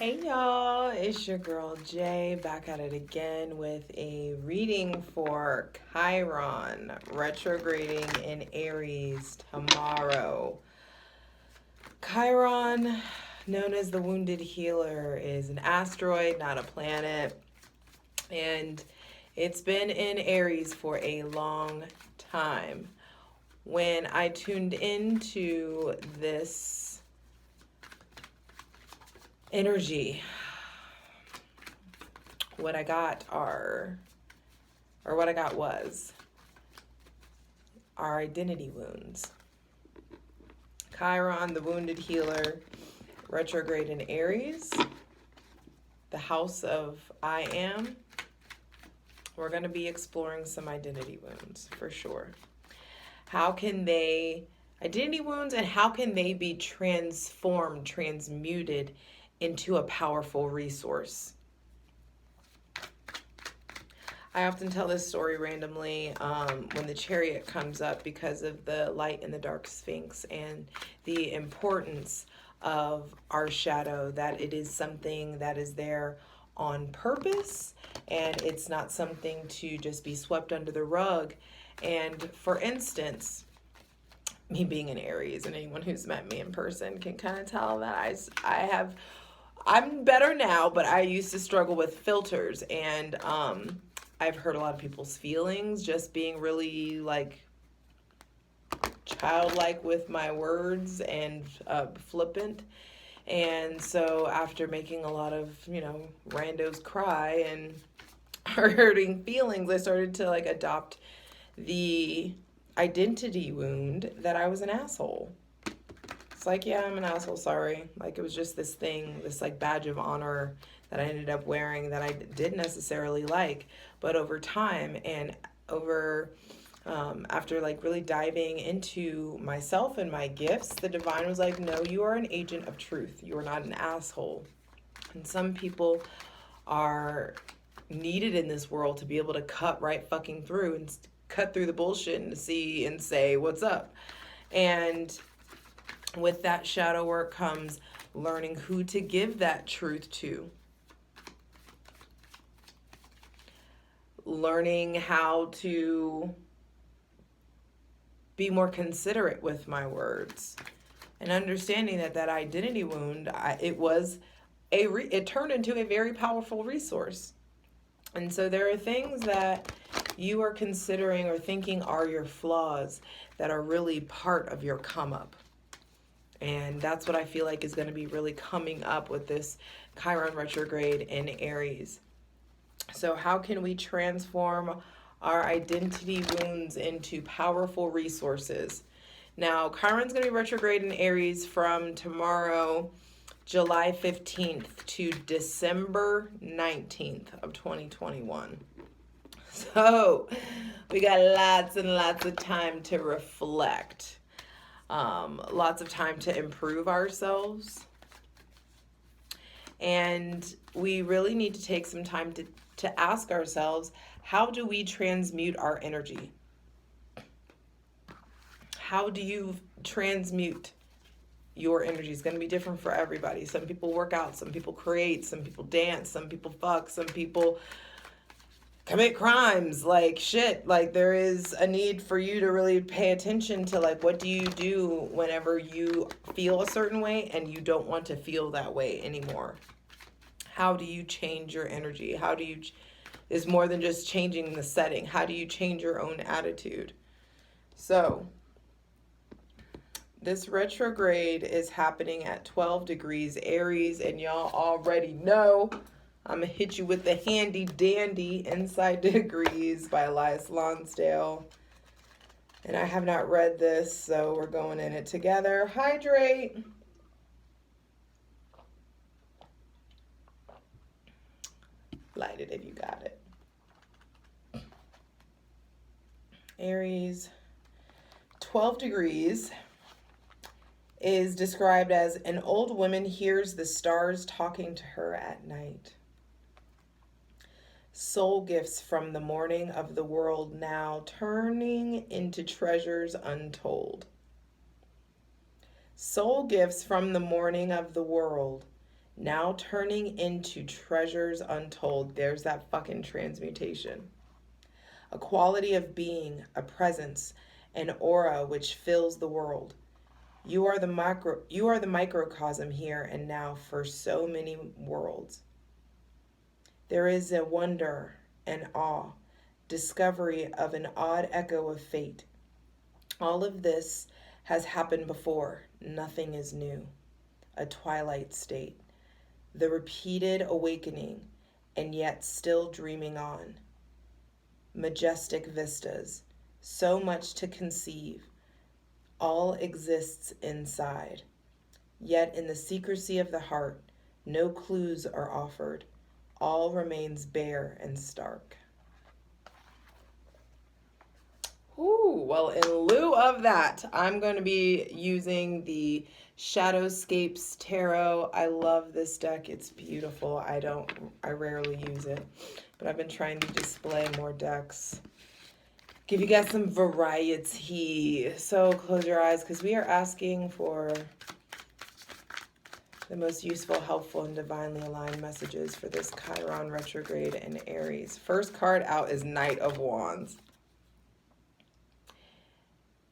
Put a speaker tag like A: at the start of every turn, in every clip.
A: Hey y'all, it's your girl Jay back at it again with a reading for Chiron retrograding in Aries tomorrow. Chiron, known as the Wounded Healer, is an asteroid, not a planet, and it's been in Aries for a long time. When I tuned into this energy, what I got was our identity wounds. Chiron, the Wounded Healer, retrograde in Aries, the house of I am. We're going to be exploring some identity wounds for sure. Identity wounds, and how can they be transformed, transmuted into a powerful resource? I often tell this story randomly when the chariot comes up because of the light and the dark sphinx and the importance of our shadow, that it is something that is there on purpose and it's not something to just be swept under the rug. And for instance, me being an Aries, and anyone who's met me in person can kind of tell that I'm better now, but I used to struggle with filters, and I've hurt a lot of people's feelings just being really like childlike with my words and flippant. And so after making a lot of, randos cry and hurting feelings, I started to like adopt the identity wound that I was an asshole. It's like, yeah, I'm an asshole, sorry. Like, it was just this thing, this like badge of honor that I ended up wearing that I didn't necessarily like. But over time and after like really diving into myself and my gifts, the divine was like, no, you are an agent of truth. You are not an asshole. And some people are needed in this world to be able to cut right fucking through and cut through the bullshit and see and say what's up. And with that shadow work comes learning who to give that truth to. Learning how to be more considerate with my words. And understanding that identity wound, it turned into a very powerful resource. And so there are things that you are considering or thinking are your flaws that are really part of your come up. And that's what I feel like is going to be really coming up with this Chiron retrograde in Aries. So how can we transform our identity wounds into powerful resources? Now, Chiron's going to be retrograde in Aries from tomorrow, July 15th to December 19th of 2021. So we got lots and lots of time to reflect. Lots of time to improve ourselves. And we really need to take some time to ask ourselves, how do we transmute our energy? How do you transmute your energy? It's going to be different for everybody. Some people work out, some people create, some people dance, some people fuck, some people commit crimes, like shit. Like, there is a need for you to really pay attention to like, what do you do whenever you feel a certain way and you don't want to feel that way anymore? How do you change your energy? How do you is more than just changing the setting. How do you change your own attitude? So this retrograde is happening at 12 degrees Aries, and y'all already know I'm going to hit you with the handy dandy Inside Degrees by Elias Lonsdale. And I have not read this, so we're going in it together. Hydrate. Light it if you got it. Aries, 12 degrees is described as an old woman hears the stars talking to her at night. Soul gifts from the morning of the world now turning into treasures untold. Soul gifts from the morning of the world now turning into treasures untold. There's that fucking transmutation. A quality of being, a presence, an aura which fills the world. You are the microcosm here and now for so many worlds. There is a wonder and awe, discovery of an odd echo of fate. All of this has happened before. Nothing is new. A twilight state. The repeated awakening, and yet still dreaming on. Majestic vistas. So much to conceive. All exists inside. Yet in the secrecy of the heart, no clues are offered. All remains bare and stark. Ooh, well, in lieu of that, I'm going to be using the Shadowscapes Tarot. I love this deck. It's beautiful. I rarely use it, but I've been trying to display more decks. Give you guys some variety. So close your eyes because we are asking for the most useful, helpful, and divinely aligned messages for this Chiron retrograde in Aries. First card out is Knight of Wands.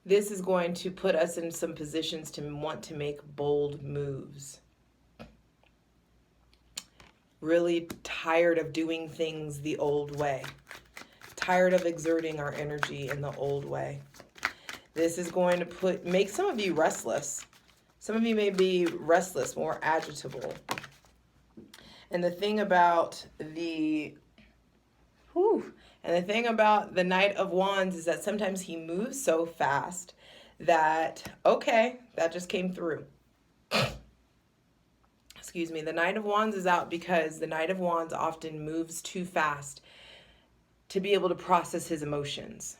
A: This is going to put us in some positions to want to make bold moves. Really tired of doing things the old way. Tired of exerting our energy in the old way. This is going to make some of you restless. Some of you may be restless, more agitable. And the thing about the Knight of Wands is that sometimes he moves so fast that, okay, that just came through. Excuse me. The Knight of Wands is out because the Knight of Wands often moves too fast to be able to process his emotions.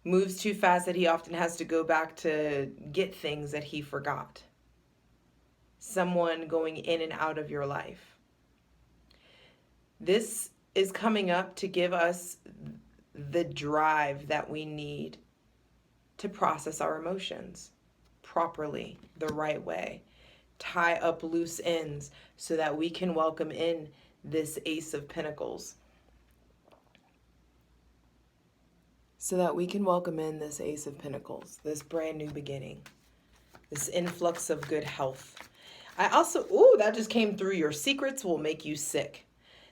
A: Moves too fast that he often has to go back to get things that he forgot. Someone going in and out of your life. This is coming up to give us the drive that we need to process our emotions properly, the right way. Tie up loose ends so that we can welcome in this Ace of Pentacles. So that we can welcome in this Ace of Pentacles, this brand new beginning, this influx of good health. I also, that just came through. Your secrets will make you sick.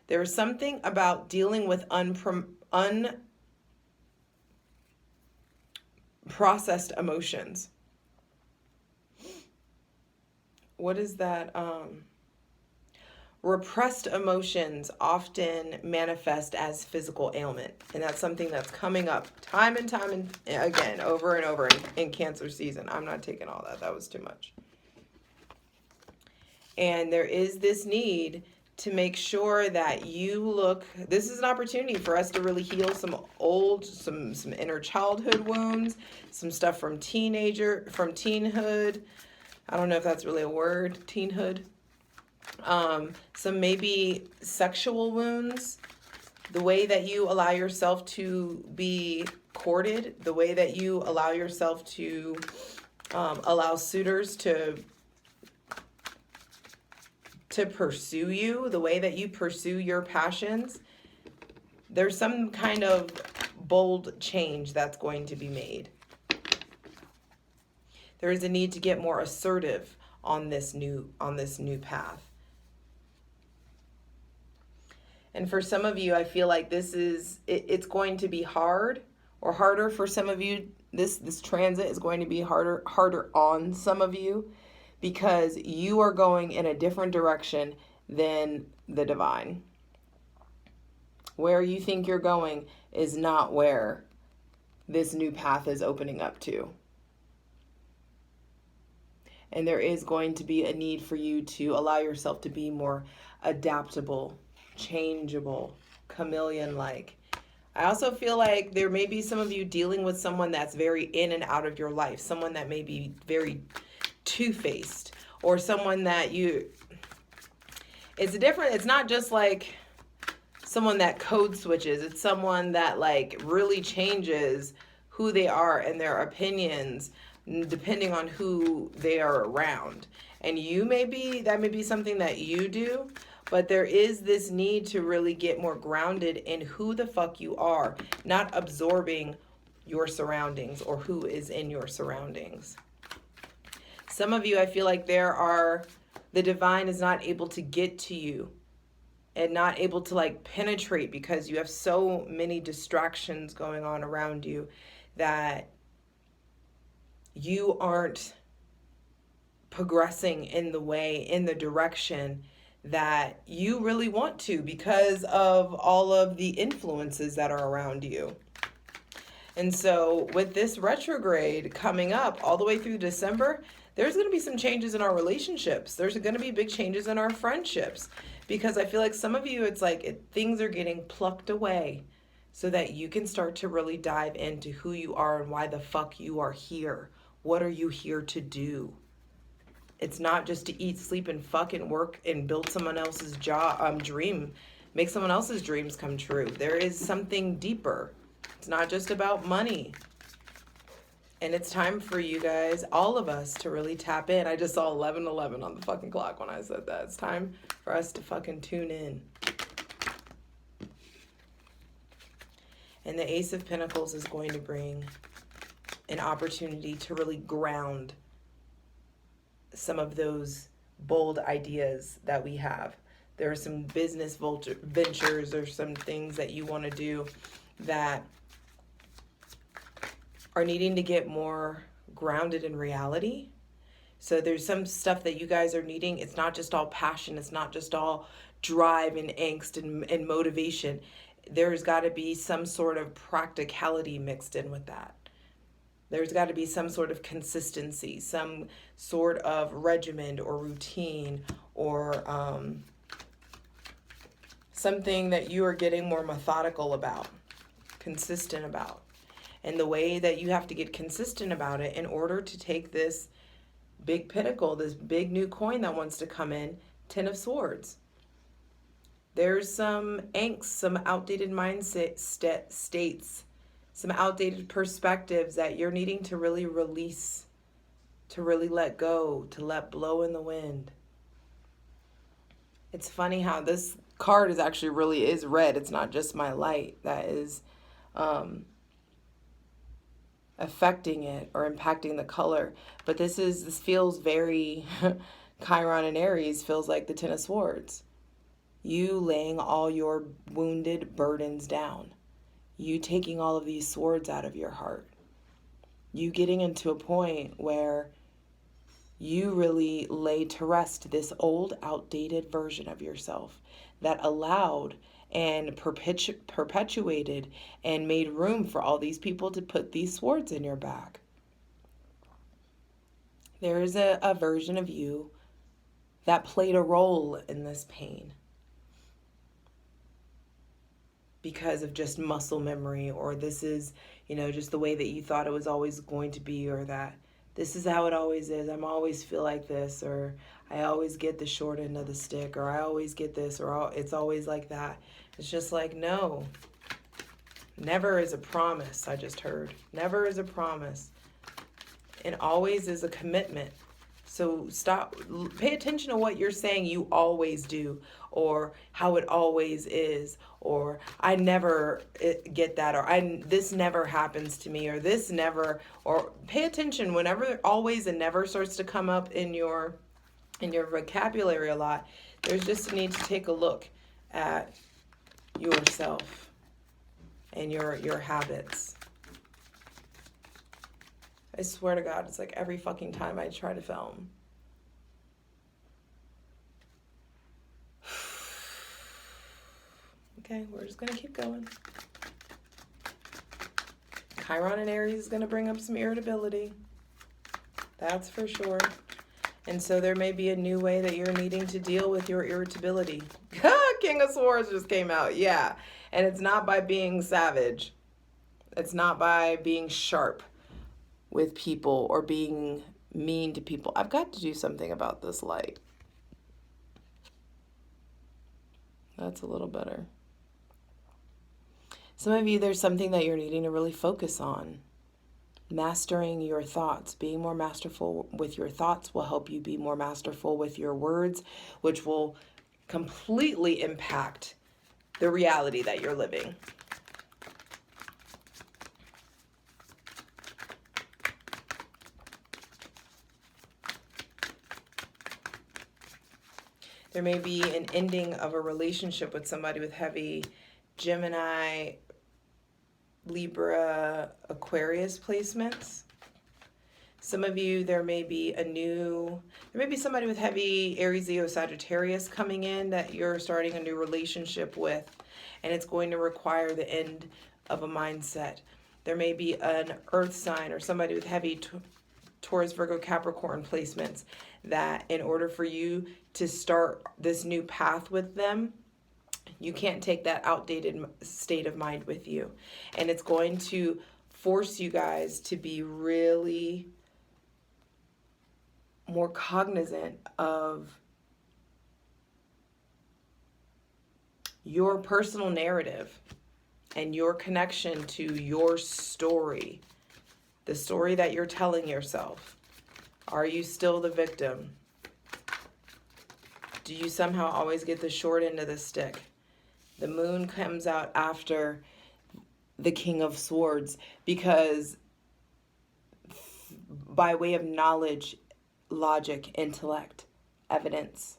A: There is something about dealing with unprocessed emotions. What is that? Repressed emotions often manifest as physical ailment. And that's something that's coming up time and time and again, over and over in Cancer season. I'm not taking all that. That was too much. And there is this need to make sure that you look, this is an opportunity for us to really heal some inner childhood wounds, some stuff from teenhood. I don't know if that's really a word, teenhood. Some maybe sexual wounds, the way that you allow yourself to be courted, the way that you allow yourself to allow suitors to pursue you, the way that you pursue your passions. There's some kind of bold change that's going to be made. There is a need to get more assertive on this new path. And for some of you, I feel like it's going to be hard or harder for some of you. This transit is going to be harder on some of you because you are going in a different direction than the divine. Where you think you're going is not where this new path is opening up to. And there is going to be a need for you to allow yourself to be more adaptable, changeable, chameleon-like. I also feel like there may be some of you dealing with someone that's very in and out of your life, someone that may be very two-faced, or someone that it's not just like someone that code switches, it's someone that like really changes who they are and their opinions depending on who they are around. And that may be something that you do, but there is this need to really get more grounded in who the fuck you are, not absorbing your surroundings or who is in your surroundings. Some of you, I feel like the divine is not able to get to you and not able to like penetrate because you have so many distractions going on around you that you aren't progressing in the direction that you really want to because of all of the influences that are around you. And so with this retrograde coming up all the way through December, there's going to be some changes in our relationships. There's going to be big changes in our friendships because I feel like some of you, it's like things are getting plucked away so that you can start to really dive into who you are and why the fuck you are here. What are you here to do? It's not just to eat, sleep, and fuck and work and build someone else's dream, make someone else's dreams come true. There is something deeper. It's not just about money. And it's time for you guys, all of us, to really tap in. I just saw 11:11 on the fucking clock when I said that. It's time for us to fucking tune in. And the Ace of Pentacles is going to bring an opportunity to really ground some of those bold ideas that we have. There are some business ventures or some things that you want to do that are needing to get more grounded in reality. So there's some stuff that you guys are needing. It's not just all passion. It's not just all drive and angst and motivation. There's got to be some sort of practicality mixed in with that. There's got to be some sort of consistency, some sort of regimen or routine or something that you are getting more methodical about, consistent about. And the way that you have to get consistent about it in order to take this big pinnacle, this big new coin that wants to come in, 10 of Swords. There's some angst, some outdated mindset states, some outdated perspectives that you're needing to really release, to really let go, to let blow in the wind. It's funny how this card is actually really is red. It's not just my light that is affecting it or impacting the color. But this feels very Chiron and Aries, feels like the 10 of Swords. You laying all your wounded burdens down. You taking all of these swords out of your heart. You getting into a point where you really lay to rest this old, outdated version of yourself that allowed and perpetuated and made room for all these people to put these swords in your back. There is a version of you that played a role in this pain because of just muscle memory, or this is, just the way that you thought it was always going to be, or that this is how it always is. I always feel like this, or I always get the short end of the stick, or I always get this, or it's always like that. It's just like, no. Never is a promise, I just heard. Never is a promise. And always is a commitment. So pay attention to what you're saying you always do, or how it always is, or I never get that, or this never happens to me, or this never, or pay attention whenever always and never starts to come up in your vocabulary a lot. There's just a need to take a look at yourself and your habits. I swear to God, it's like every fucking time I try to film. Okay, we're just going to keep going. Chiron and Aries is going to bring up some irritability. That's for sure. And so there may be a new way that you're needing to deal with your irritability. King of Swords just came out, yeah. And it's not by being savage. It's not by being sharp with people or being mean to people. I've got to do something about this light. That's a little better. Some of you, there's something that you're needing to really focus on. Mastering your thoughts, being more masterful with your thoughts will help you be more masterful with your words, which will completely impact the reality that you're living. There may be an ending of a relationship with somebody with heavy Gemini, Libra, Aquarius placements. Some of you, there may be somebody with heavy Aries, Leo, Sagittarius coming in that you're starting a new relationship with, and it's going to require the end of a mindset. There may be an earth sign or somebody with heavy Taurus, Virgo, Capricorn placements that in order for you to start this new path with them, you can't take that outdated state of mind with you. And it's going to force you guys to be really more cognizant of your personal narrative and your connection to your story, the story that you're telling yourself. Are you still the victim? Do you somehow always get the short end of the stick? The moon comes out after the King of Swords because by way of knowledge, logic, intellect, evidence,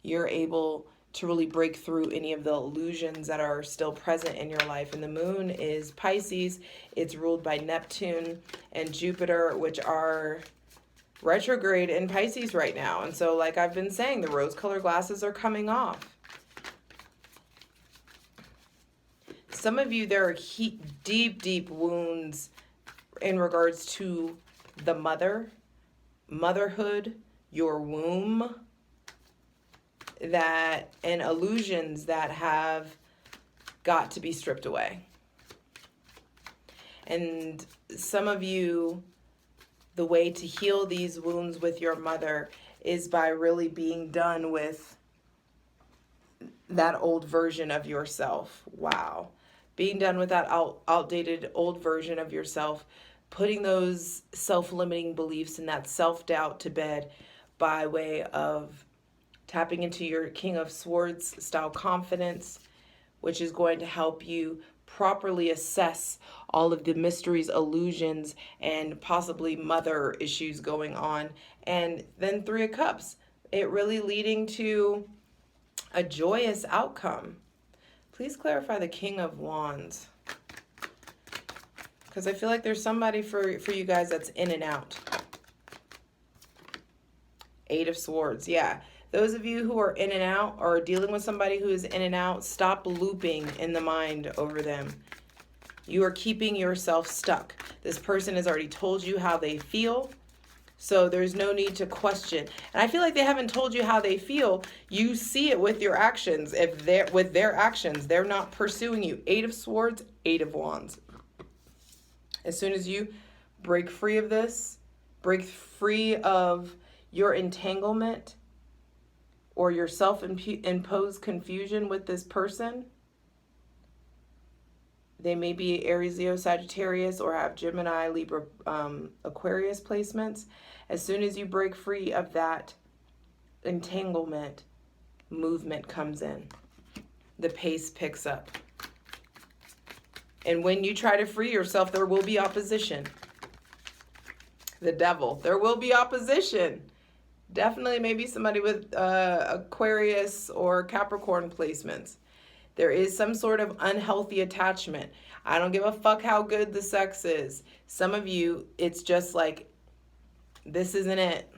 A: you're able to really break through any of the illusions that are still present in your life. And the moon is Pisces. It's ruled by Neptune and Jupiter, which are retrograde in Pisces right now. And so, like I've been saying, the rose-colored glasses are coming off. Some of you, there are deep, deep wounds in regards to the motherhood, your womb, and illusions that have got to be stripped away. And some of you, the way to heal these wounds with your mother is by really being done with that old version of yourself. Wow. Being done with that outdated old version of yourself, putting those self-limiting beliefs and that self-doubt to bed by way of tapping into your King of Swords style confidence, which is going to help you properly assess all of the mysteries, illusions, and possibly mother issues going on. And then Three of Cups, it really leading to a joyous outcome. Please clarify the King of Wands, because I feel like there's somebody for you guys that's in and out. Eight of Swords, yeah. Those of you who are in and out or dealing with somebody who is in and out, stop looping in the mind over them. You are keeping yourself stuck. This person has already told you how they feel, so there's no need to question. And I feel like they haven't told you how they feel. You see it with your actions. If they're with their actions, they're not pursuing you. Eight of Swords, Eight of Wands. As soon as you break free of this, break free of your entanglement or your self-imposed confusion with this person, they may be Aries, Leo, Sagittarius, or have Gemini, Libra, Aquarius placements. As soon as you break free of that entanglement, movement comes in. The pace picks up. And when you try to free yourself, there will be opposition. The Devil, there will be opposition. Definitely maybe somebody with Aquarius or Capricorn placements. There is some sort of unhealthy attachment. I don't give a fuck how good the sex is. Some of you, it's just like, this isn't it.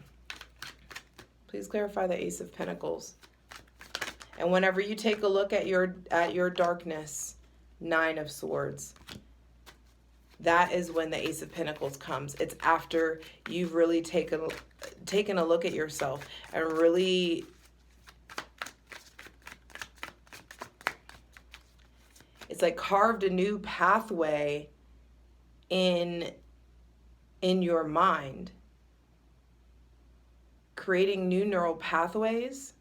A: Please clarify the Ace of Pentacles. And whenever you take a look at your darkness, Nine of Swords, that is when the Ace of Pentacles comes. It's after you've really taken a look at yourself and really it's like carved a new pathway in your mind, creating new neural pathways.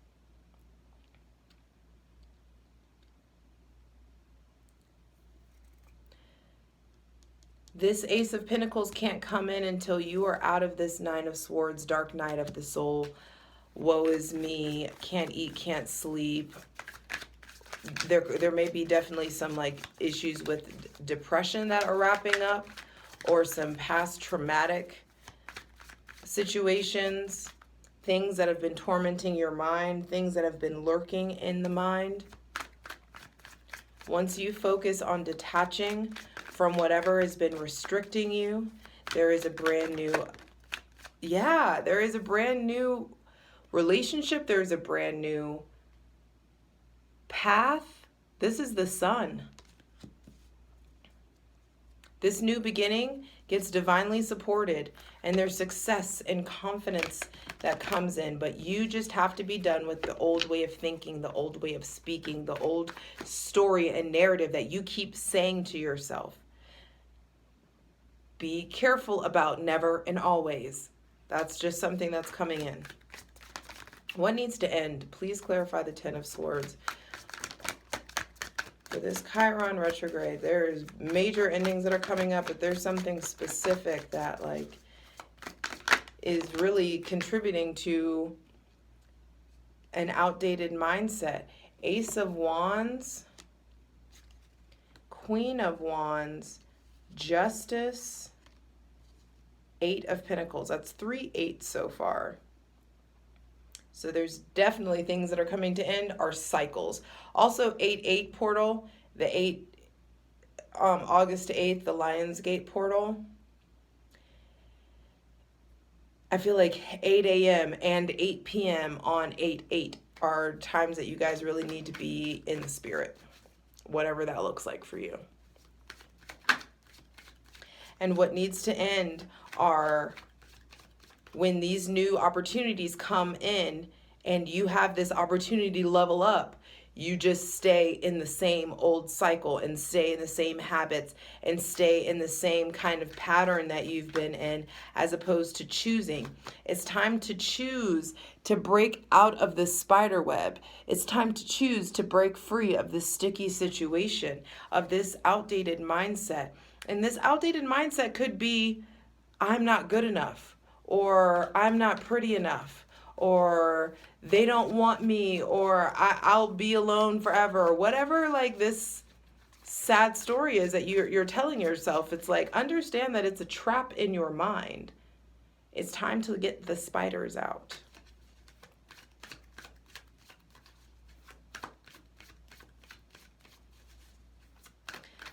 A: This Ace of Pentacles can't come in until you are out of this Nine of Swords, dark night of the soul. Woe is me, can't eat, can't sleep. There may be definitely some like issues with depression that are wrapping up, or some past traumatic situations, things that have been tormenting your mind, things that have been lurking in the mind. Once you focus on detaching from whatever has been restricting you, there is a brand new, there is a brand new relationship. There's a brand new path. This is the Sun. This new beginning gets divinely supported, and there's success and confidence that comes in, but you just have to be done with the old way of thinking, the old way of speaking, the old story and narrative that you keep saying to yourself. Be careful about never and always. That's just something that's coming in. What needs to end? Please clarify the Ten of Swords. For this Chiron retrograde, there's major endings that are coming up, but there's something specific that like is really contributing to an outdated mindset. Ace of Wands, Queen of Wands, Justice, Eight of Pentacles. That's 3 8s so far. So there's definitely things that are coming to end, are cycles. Also 8-8 portal, the 8 August 8th, the Lionsgate portal. I feel like 8 a.m. and 8 p.m. on 8-8 are times that you guys really need to be in the spirit, whatever that looks like for you. And what needs to end are when these new opportunities come in and you have this opportunity to level up, you just stay in the same old cycle and stay in the same habits and stay in the same kind of pattern that you've been in, as opposed to choosing. It's time to choose to break out of this spider web. It's time to choose to break free of this sticky situation, of this outdated mindset. And this outdated mindset could be, I'm not good enough, or I'm not pretty enough, or they don't want me, or I'll be alone forever, or whatever like this sad story is that you're telling yourself. It's like, understand that it's a trap in your mind. It's time to get the spiders out.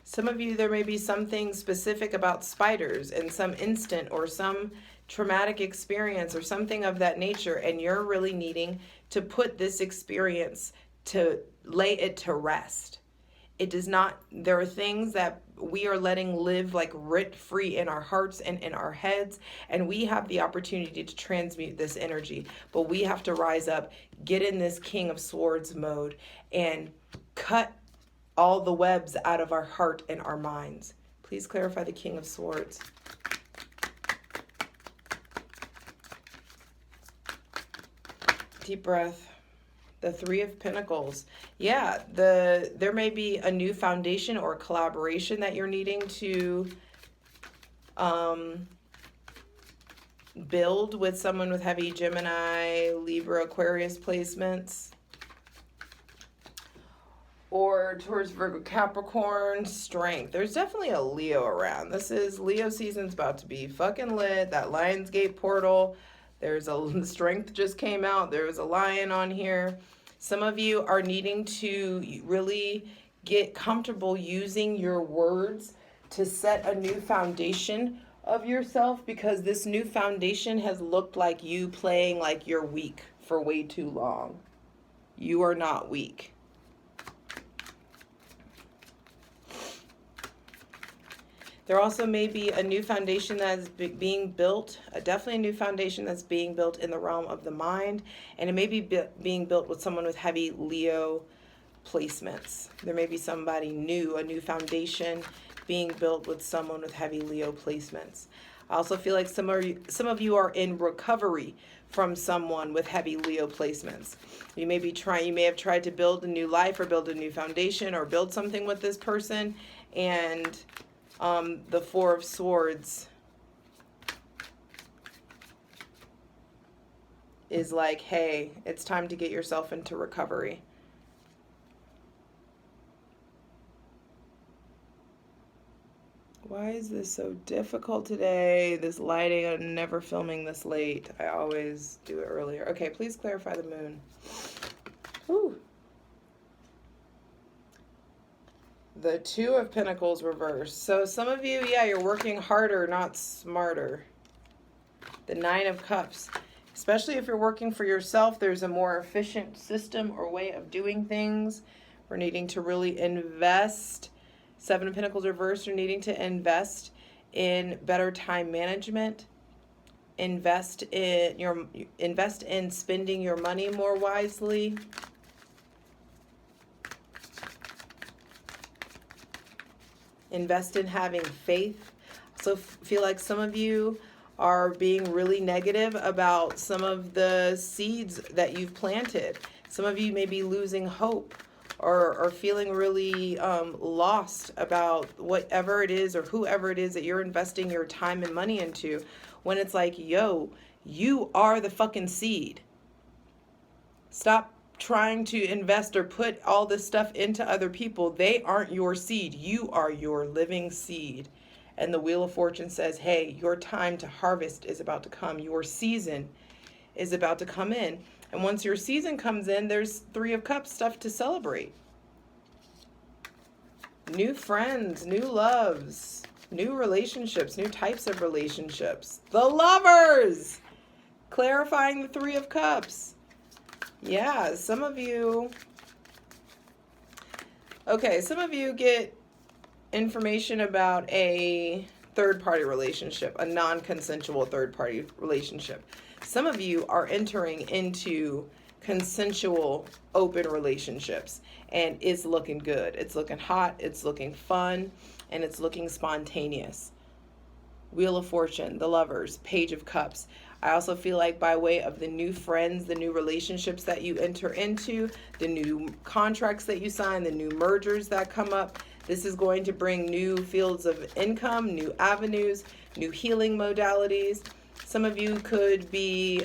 A: Some of you, there may be something specific about spiders in some instant or some traumatic experience or something of that nature, and you're really needing to put this experience, to lay it to rest. It does not, there are things that we are letting live like writ free in our hearts and in our heads, and we have the opportunity to transmute this energy, but we have to rise up, get in this King of Swords mode, and cut all the webs out of our heart and our minds. Please clarify the King of Swords. Deep breath. The Three of Pentacles. Yeah, there may be a new foundation or collaboration that you're needing to build with someone with heavy Gemini, Libra, Aquarius placements. Or towards Virgo, Capricorn, strength. There's definitely a Leo around. This is Leo season's about to be fucking lit. That Lionsgate portal. There's a strength just came out. There's a lion on here. Some of you are needing to really get comfortable using your words to set a new foundation of yourself, because this new foundation has looked like you playing like you're weak for way too long. You are not weak. There also may be a new foundation that is being built, definitely a new foundation that's being built in the realm of the mind, and it may be being built with someone with heavy Leo placements. There may be somebody new, a new foundation being built with someone with heavy Leo placements. I also feel like some of you are in recovery from someone with heavy Leo placements. You may have tried to build a new life or build a new foundation or build something with this person, and The Four of Swords is like, hey, it's time to get yourself into recovery. Why is this so difficult today? This lighting, I'm never filming this late. I always do it earlier. Okay, please clarify the moon. Whew. The Two of Pentacles reversed. So some of you, yeah, you're working harder, not smarter. The Nine of Cups. Especially if you're working for yourself, there's a more efficient system or way of doing things. We're needing to really invest. Seven of Pentacles reversed, you're needing to invest in better time management. Invest in spending your money more wisely. Invest in having faith. So feel like some of you are being really negative about some of the seeds that you've planted. Some of you may be losing hope or feeling really lost about whatever it is or whoever it is that you're investing your time and money into, when it's like, yo, you are the fucking seed. Stop trying to invest or put all this stuff into other people. They aren't your seed. You are your living seed. And the Wheel of Fortune says, hey, your time to harvest is about to come. Your season is about to come in. And once your season comes in, there's Three of Cups stuff to celebrate. New friends, new loves, new relationships, new types of relationships. The Lovers! Clarifying the Three of Cups. Yeah, some of you... Okay, some of you get information about a third-party relationship, a non-consensual third-party relationship. Some of you are entering into consensual open relationships, and it's looking good. It's looking hot, it's looking fun, and it's looking spontaneous. Wheel of Fortune, the Lovers, Page of Cups. I also feel like by way of the new friends, the new relationships that you enter into, the new contracts that you sign, the new mergers that come up, this is going to bring new fields of income, new avenues, new healing modalities. Some of you could be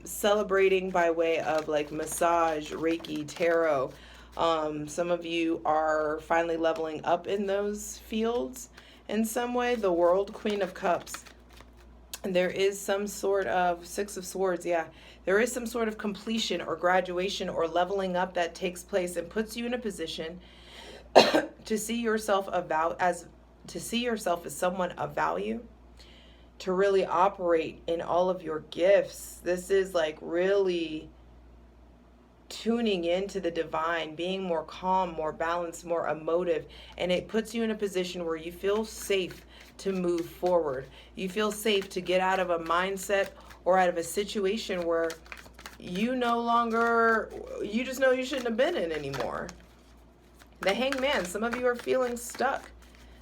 A: celebrating by way of like massage, Reiki, tarot. Some of you are finally leveling up in those fields in some way. The World, Queen of Cups. And there is some sort of Six of Swords, yeah. There is some sort of completion or graduation or leveling up that takes place and puts you in a position to see yourself as someone of value, to really operate in all of your gifts. This is like really tuning into the divine, being more calm, more balanced, more emotive, and it puts you in a position where you feel safe to move forward. You feel safe to get out of a mindset or out of a situation where you no longer, you just know you shouldn't have been in anymore. The Hangman, some of you are feeling stuck.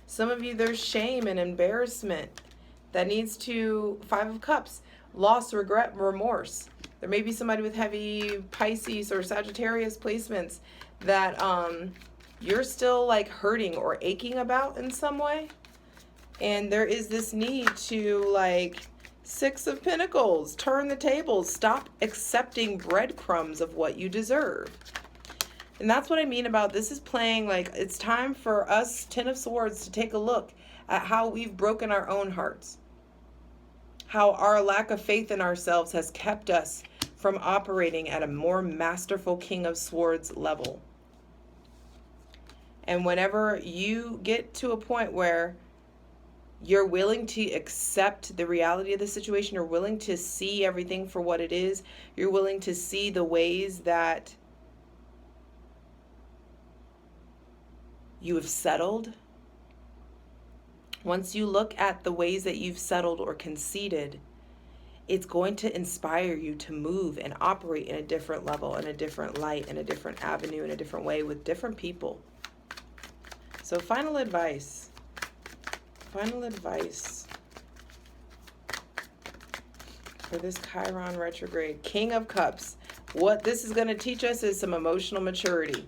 A: Some of you, there's shame and embarrassment that needs to, Five of Cups, loss, regret, remorse. There may be somebody with heavy Pisces or Sagittarius placements that you're still like hurting or aching about in some way. And there is this need to like, Six of Pentacles, turn the tables, stop accepting breadcrumbs of what you deserve. And that's what I mean about this is playing like it's time for us, Ten of Swords, to take a look at how we've broken our own hearts. How our lack of faith in ourselves has kept us from operating at a more masterful King of Swords level. And whenever you get to a point where you're willing to accept the reality of the situation, you're willing to see everything for what it is, you're willing to see the ways that you have settled. Once you look at the ways that you've settled or conceded, it's going to inspire you to move and operate in a different level, in a different light, in a different avenue, in a different way with different people. So final advice. Final advice for this Chiron retrograde. King of Cups. What this is going to teach us is some emotional maturity.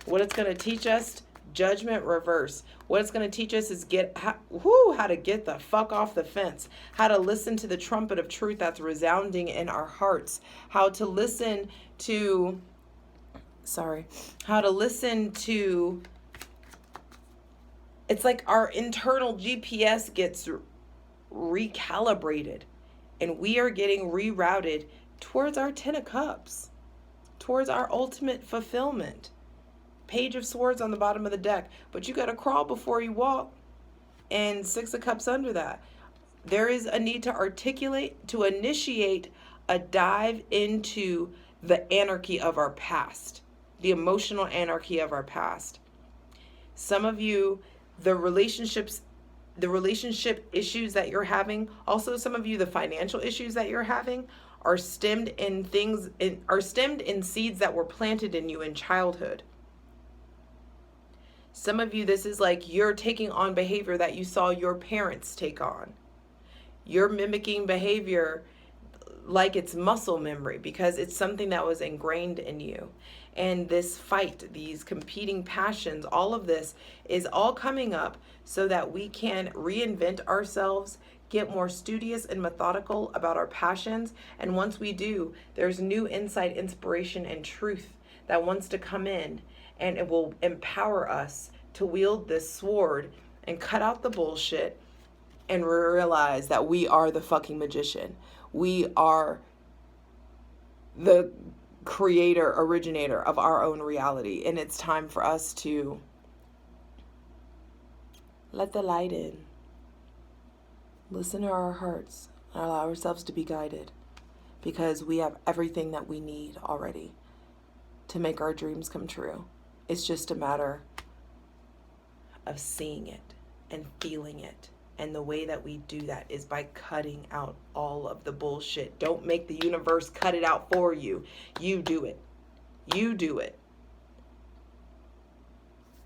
A: What it's going to teach us, Judgment reverse. What it's going to teach us is how to get the fuck off the fence, how to listen to the trumpet of truth that's resounding in our hearts, how to listen to it's like our internal GPS gets recalibrated, and we are getting rerouted towards our 10 of cups, towards our ultimate fulfillment. Page of Swords on the bottom of the deck, but you got to crawl before you walk, and 6 of Cups under that. There is a need to initiate a dive into the anarchy of our past, the emotional anarchy of our past. Some of you, the relationship issues that you're having, also some of you, the financial issues that you're having are stemmed in seeds that were planted in you in childhood. Some of you, this is like you're taking on behavior that you saw your parents take on. You're mimicking behavior like it's muscle memory because it's something that was ingrained in you. And this fight, these competing passions, all of this is all coming up so that we can reinvent ourselves, get more studious and methodical about our passions. And once we do, there's new insight, inspiration, and truth that wants to come in, and it will empower us to wield this sword and cut out the bullshit and realize that we are the fucking magician. We are the creator, originator of our own reality. And it's time for us to let the light in, listen to our hearts, and allow ourselves to be guided, because we have everything that we need already to make our dreams come true. It's just a matter of seeing it and feeling it. And the way that we do that is by cutting out all of the bullshit. Don't make the universe cut it out for you. You do it. You do it.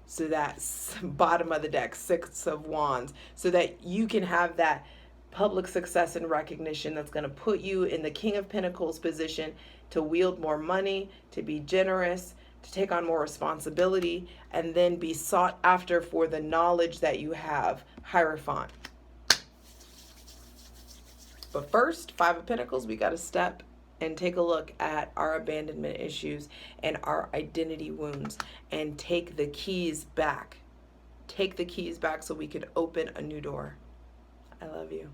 A: So that's bottom of the deck, 6 of Wands, so that you can have that public success and recognition that's going to put you in the King of Pentacles position to wield more money, to be generous, to take on more responsibility, and then be sought after for the knowledge that you have. Hierophant. But first, 5 of Pentacles, we got to step and take a look at our abandonment issues and our identity wounds and take the keys back. Take the keys back so we could open a new door. I love you.